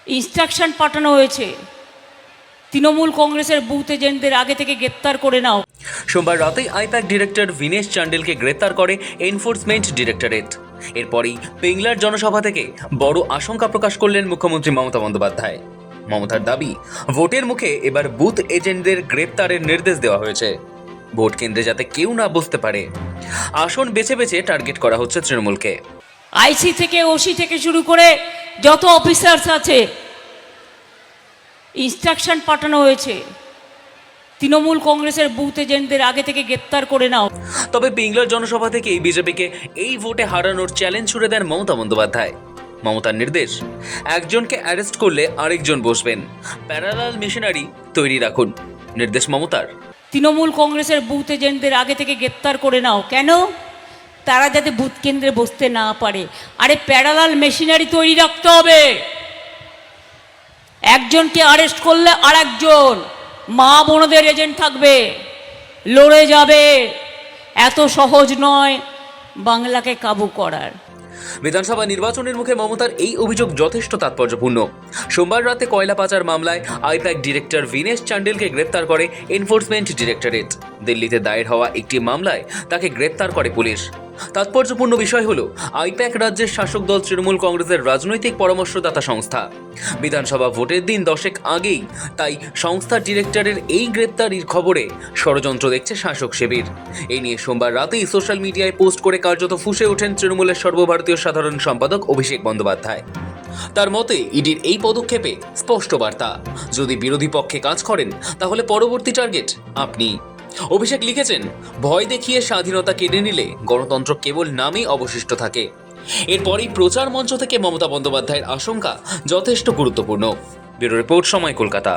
Instruction পাঠানো হয়েছে তৃণমূল কংগ্রেসের বুথ এজেন্টদের আগে থেকে গ্রেপ্তার করে নাও। সোমবার রাতেই আইপ্যাক ডিরেক্টর ভিনেশ চান্ডেলকে গ্রেপ্তার করে এনফোর্সমেন্ট ডিরেক্টরেট। এরপরই পিংলার জনসভা থেকে বড় আশঙ্কা প্রকাশ করলেন মুখ্যমন্ত্রী মমতা বন্দ্যোপাধ্যায়। মমতার দাবি, ভোটের মুখে এবার বুথ এজেন্টদের গ্রেপ্তারের নির্দেশ দেওয়া হয়েছে, ভোট কেন্দ্রে যাতে কেউ না বুঝতে পারে। আসন বেছে বেছে টার্গেট করা হচ্ছে তৃণমূলকে। আইসি থেকে ওসি থেকে শুরু করে যত অফিসার্স আছে ইনস্ট্রাকশন পাঠানো হয়েছে তৃণমূল কংগ্রেসের বুথ এজেন্টদের আগে থেকে গ্রেপ্তার করে নাও। তবে পিংলার জনসভা থেকেই বিজেপিকে এই ভোটে হারানোর চ্যালেঞ্জ ছুড়ে দেন মমতা বন্দ্যোপাধ্যায়। মমতার নির্দেশ, একজনকে অ্যারেস্ট করলে আরেকজন বসবেন, প্যারালাল মেশিনারি তৈরি রাখুন। নির্দেশ মমতার। তৃণমূল কংগ্রেসের বুথ এজেন্টদের আগে থেকে গ্রেপ্তার করে নাও। কেন? তারা যাতে বুথ কেন্দ্রে বসতে না পারে। আরে প্যারালাল মেশিনারি তৈরি রাখতে হবে। একজনকে অ্যারেস্ট করলে আরেকজন মা বোনদের এজেন্ট থাকবে, লড়ে যাবে। এত সহজ নয় বাংলাকে কাবু করার। বিধানসভা নির্বাচনের মুখে মমতার এই অভিযোগ যথেষ্ট তাৎপর্যপূর্ণ। সোমবার রাতে কয়লা পাচার মামলায় আইপ্যাক ডিরেক্টর ভিনেশ চান্ডেলকে গ্রেপ্তার করে এনফোর্সমেন্ট ডিরেক্টরেট। দিল্লিতে দায়ের হওয়া একটি মামলায় তাকে গ্রেপ্তার করে পুলিশ। তাৎপর্যপূর্ণ বিষয় হলো, আইপ্যাক রাজ্যের শাসক দল তৃণমূল কংগ্রেসের রাজনৈতিক পরামর্শদাতা সংস্থা। বিধানসভা ভোটের দিন 10 আগেই তাই সংস্থার ডিরেক্টরের এই গ্রেপ্তারির খবরে ষড়যন্ত্র দেখছে শাসক শিবির। এই নিয়ে সোমবার রাতেই সোশ্যাল মিডিয়ায় পোস্ট করে কার্যত ফুঁসে ওঠেন তৃণমূলের সর্বভারতীয় সাধারণ সম্পাদক অভিষেক বন্দ্যোপাধ্যায়। তার মতে, ইডির এই পদক্ষেপে স্পষ্ট বার্তা, যদি বিরোধী পক্ষে কাজ করেন তাহলে পরবর্তী টার্গেট আপনি। অভিষেক লিখেছেন, ভয় দেখিয়ে স্বাধীনতা কেড়ে নিলে গণতন্ত্র কেবল নামেই অবশিষ্ট থাকে। এরপরই প্রচার মঞ্চ থেকে মমতা বন্দ্যোপাধ্যায়ের আশঙ্কা যথেষ্ট গুরুত্বপূর্ণ। ব্যুরো রিপোর্ট, সময়, কলকাতা।